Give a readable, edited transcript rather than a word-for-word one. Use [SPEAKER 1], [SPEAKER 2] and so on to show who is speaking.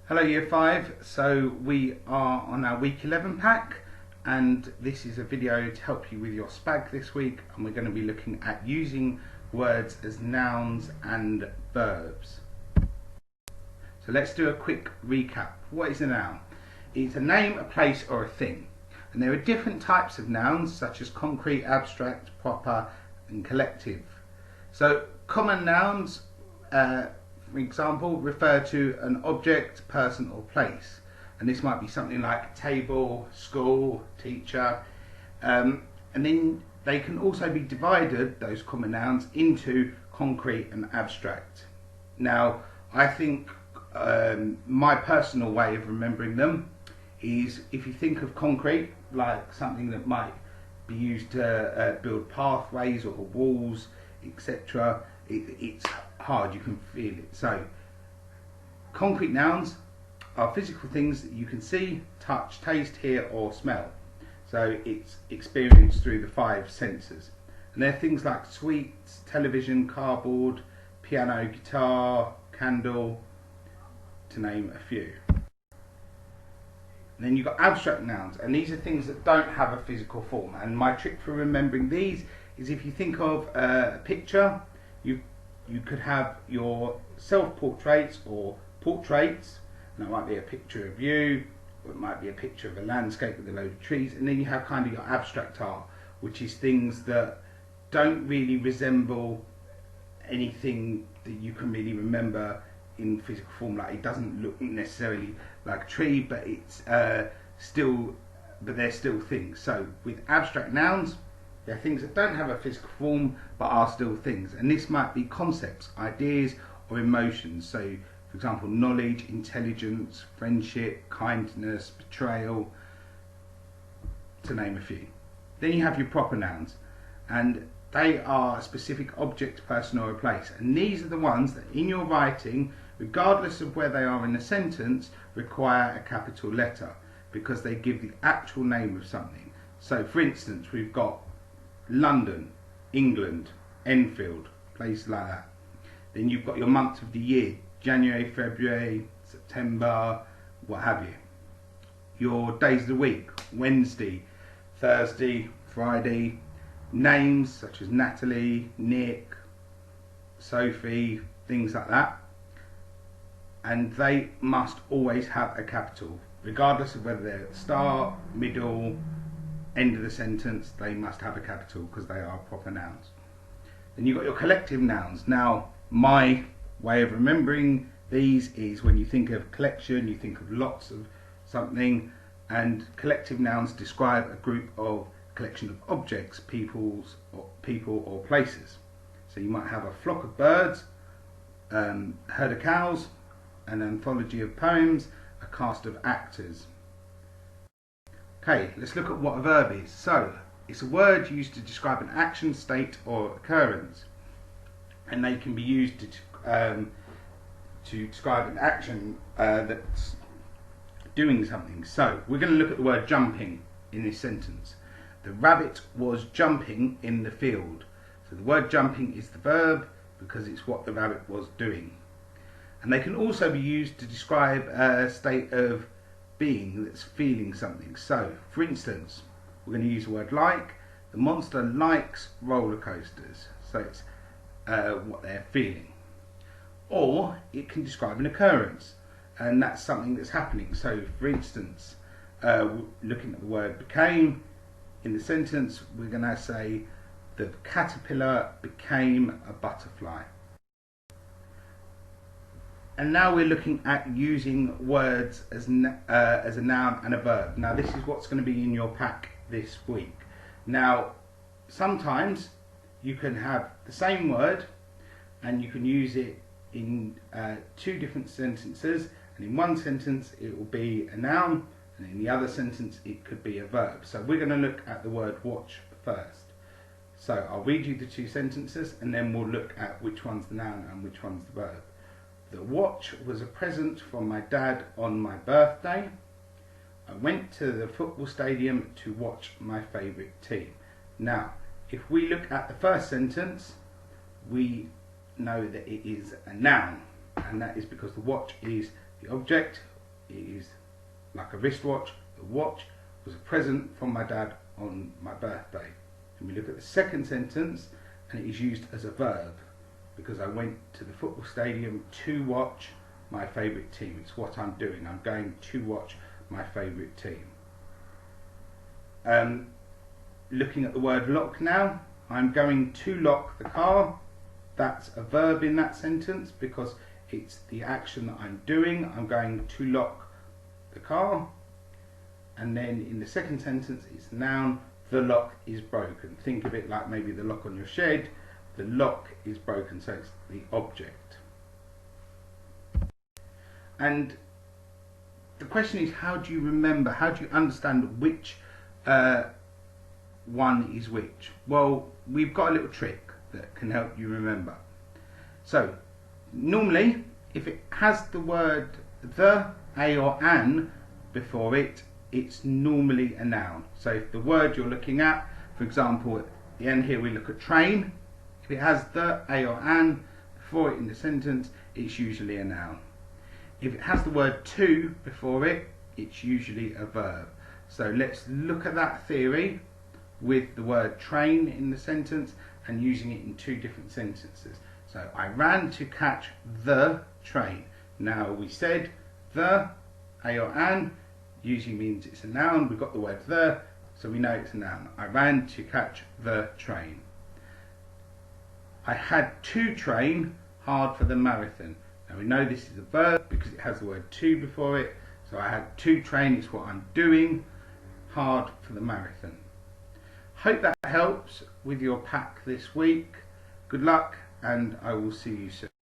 [SPEAKER 1] Hello Year 5, so we are on our week 11 pack and this is a video to help you with your SPaG this week, and we're going to be looking at using words as nouns and verbs. So let's do a quick recap. What is a noun? It's a name, a place or a thing, and there are different types of nouns such as concrete, abstract, proper and collective. So common nouns, for example, refer to an object, person or place, and this might be something like table, school, teacher, and then they can also be divided, those common nouns, into concrete and abstract. Now I think my personal way of remembering them is, if you think of concrete like something that might be used to build pathways or walls, etc., it's hard, you can feel it. So concrete nouns are physical things that you can see, touch, taste, hear or smell. So it's experienced through the 5 senses, and they're things like sweets, television, cardboard, piano, guitar, candle, to name a few. And then you've got abstract nouns, and these are things that don't have a physical form, and my trick for remembering these is, if you think of a picture, you could have your self-portraits or portraits, and that might be a picture of you, or it might be a picture of a landscape with a load of trees, and then you have kind of your abstract art, which is things that don't really resemble anything that you can really remember in physical form. Like, it doesn't look necessarily like a tree, but it's they're still things. So with abstract nouns, they're things that don't have a physical form but are still things, and this might be concepts, ideas or emotions. So for example, knowledge, intelligence, friendship, kindness, betrayal, to name a few. Then you have your proper nouns, and they are a specific object, person or a place, and these are the ones that in your writing, regardless of where they are in a sentence, require a capital letter because they give the actual name of something. So for instance, we've got London, England, Enfield, places like that. Then you've got your months of the year, January, February, September, what have you. Your days of the week, Wednesday, Thursday, Friday. Names such as Natalie, Nick, Sophie, things like that. And they must always have a capital, regardless of whether they're at the start, middle, end of the sentence. They must have a capital because they are proper nouns. Then you've got your collective nouns. Now, my way of remembering these is, when you think of collection, you think of lots of something, and collective nouns describe a group of collection of objects, people or places. So you might have a flock of birds, a herd of cows, an anthology of poems, a cast of actors. Okay, let's look at what a verb is. So it's a word used to describe an action, state or occurrence, and they can be used to describe an action that's doing something. So we're going to look at the word jumping in this sentence. The rabbit was jumping in the field. So the word jumping is the verb because it's what the rabbit was doing. And they can also be used to describe a state of being that's feeling something. So for instance, we're going to use the word like. The monster likes roller coasters. So it's what they're feeling. Or it can describe an occurrence, and that's something that's happening. So for instance, looking at the word became, in the sentence we're going to say the caterpillar became a butterfly. And now we're looking at using words as a noun and a verb. Now this is what's going to be in your pack this week. Now sometimes you can have the same word and you can use it in 2 different sentences, and in one sentence it will be a noun, and in the other sentence it could be a verb. So we're going to look at the word watch first. So I'll read you the 2 sentences and then we'll look at which one's the noun and which one's the verb. The watch was a present from my dad on my birthday. I went to the football stadium to watch my favourite team. Now, if we look at the first sentence, we know that it is a noun, and that is because the watch is the object it is like a wristwatch. The watch was a present from my dad on my birthday. And we look at the second sentence, and it is used as a verb because I went to the football stadium to watch my favourite team. It's what I'm doing. I'm going to watch my favourite team. Looking at the word lock now, I'm going to lock the car. That's a verb in that sentence because it's the action that I'm doing. I'm going to lock the car. And then in the second sentence, it's a noun. The lock is broken. Think of it like maybe the lock on your shed. The lock is broken, so it's the object. And the question is, how do you remember, how do you understand which one is which? Well, we've got a little trick that can help you remember. So, normally, if it has the word the, a or an before it, it's normally a noun. So if the word you're looking at, for example, at the end here we look at train, if it has the, a or an before it in the sentence, it's usually a noun. If it has the word to before it, it's usually a verb. So let's look at that theory with the word train in the sentence and using it in two different sentences. So I ran to catch the train. Now we said the, a or an, usually means it's a noun. We've got the word the, so we know it's a noun. I ran to catch the train. I had to train hard for the marathon. Now we know this is a verb because it has the word to before it. So I had to train, it's what I'm doing, hard for the marathon. Hope that helps with your pack this week. Good luck, and I will see you soon.